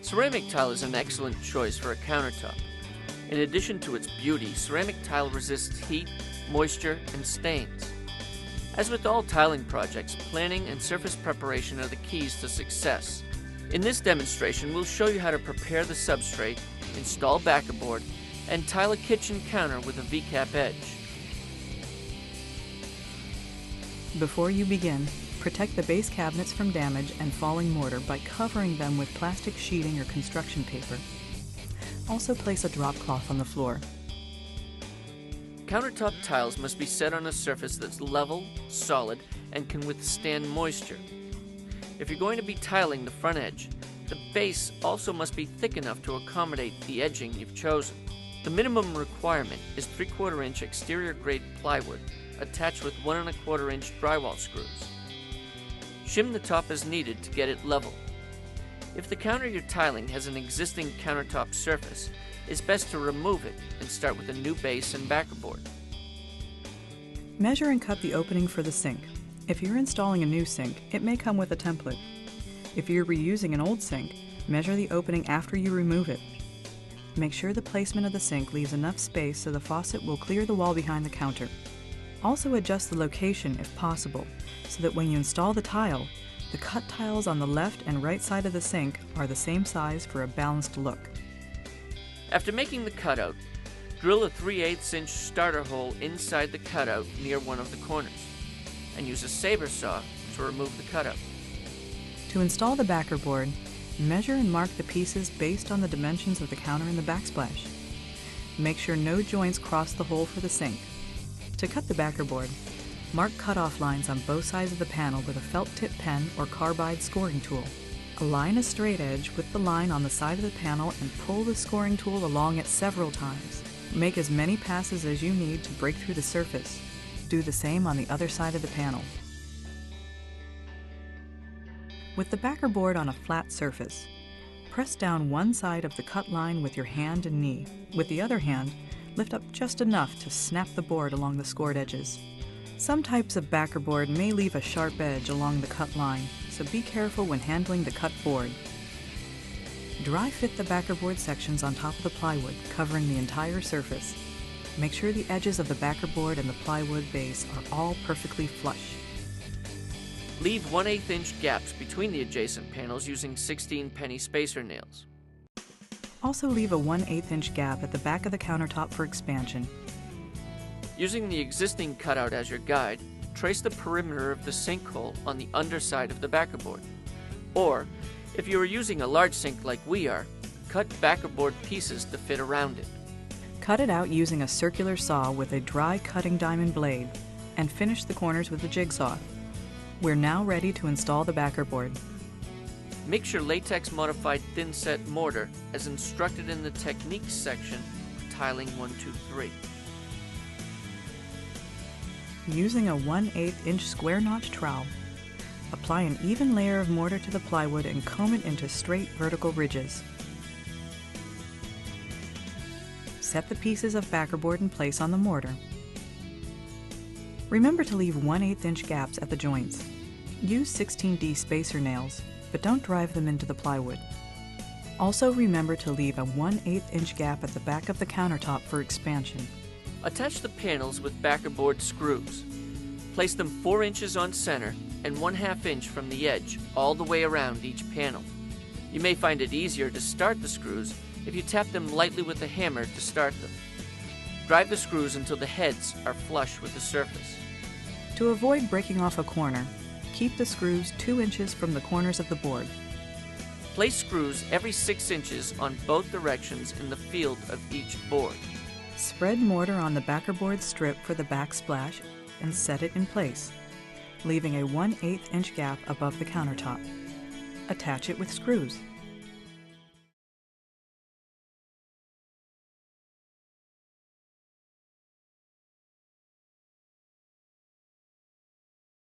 Ceramic tile is an excellent choice for a countertop. In addition to its beauty, ceramic tile resists heat, moisture, and stains. As with all tiling projects, planning and surface preparation are the keys to success. In this demonstration, we'll show you how to prepare the substrate, install backerboard, and tile a kitchen counter with a V-cap edge. Before you begin, protect the base cabinets from damage and falling mortar by covering them with plastic sheeting or construction paper. Also place a drop cloth on the floor. Countertop tiles must be set on a surface that's level, solid, and can withstand moisture. If you're going to be tiling the front edge, the base also must be thick enough to accommodate the edging you've chosen. The minimum requirement is 3/4 inch exterior grade plywood attached with 1 1/4 inch drywall screws. Shim the top as needed to get it level. If the counter you're tiling has an existing countertop surface, it's best to remove it and start with a new base and backerboard. Measure and cut the opening for the sink. If you're installing a new sink, it may come with a template. If you're reusing an old sink, measure the opening after you remove it. Make sure the placement of the sink leaves enough space so the faucet will clear the wall behind the counter. Also adjust the location if possible, so that when you install the tile, the cut tiles on the left and right side of the sink are the same size for a balanced look. After making the cutout, drill a 3/8 inch starter hole inside the cutout near one of the corners, and use a saber saw to remove the cutout. To install the backerboard, measure and mark the pieces based on the dimensions of the counter and the backsplash. Make sure no joints cross the hole for the sink. To cut the backerboard, mark cutoff lines on both sides of the panel with a felt tip pen or carbide scoring tool. Align a straight edge with the line on the side of the panel and pull the scoring tool along it several times. Make as many passes as you need to break through the surface. Do the same on the other side of the panel. With the backerboard on a flat surface, press down one side of the cut line with your hand and knee. With the other hand, lift up just enough to snap the board along the scored edges. Some types of backerboard may leave a sharp edge along the cut line, so be careful when handling the cut board. Dry fit the backerboard sections on top of the plywood, covering the entire surface. Make sure the edges of the backerboard and the plywood base are all perfectly flush. Leave 1/8 inch gaps between the adjacent panels using 16 penny spacer nails. Also leave a 1/8 inch gap at the back of the countertop for expansion. Using the existing cutout as your guide, trace the perimeter of the sink hole on the underside of the backerboard. Or, if you are using a large sink like we are, cut backerboard pieces to fit around it. Cut it out using a circular saw with a dry cutting diamond blade, and finish the corners with a jigsaw. We're now ready to install the backerboard. Mix your latex modified thin set mortar as instructed in the techniques section of Tiling 123. Using a 1/8 inch square notch trowel, apply an even layer of mortar to the plywood and comb it into straight vertical ridges. Set the pieces of backerboard in place on the mortar. Remember to leave 1/8 inch gaps at the joints. Use 16D spacer nails, but don't drive them into the plywood. Also remember to leave a 1/8 inch gap at the back of the countertop for expansion. Attach the panels with backerboard screws. Place them 4 inches on center and 1/2 inch from the edge all the way around each panel. You may find it easier to start the screws if you tap them lightly with a hammer to start them. Drive the screws until the heads are flush with the surface. To avoid breaking off a corner, keep the screws 2 inches from the corners of the board. Place screws every 6 inches on both directions in the field of each board. Spread mortar on the backerboard strip for the backsplash and set it in place, leaving a 1/8 inch gap above the countertop. Attach it with screws.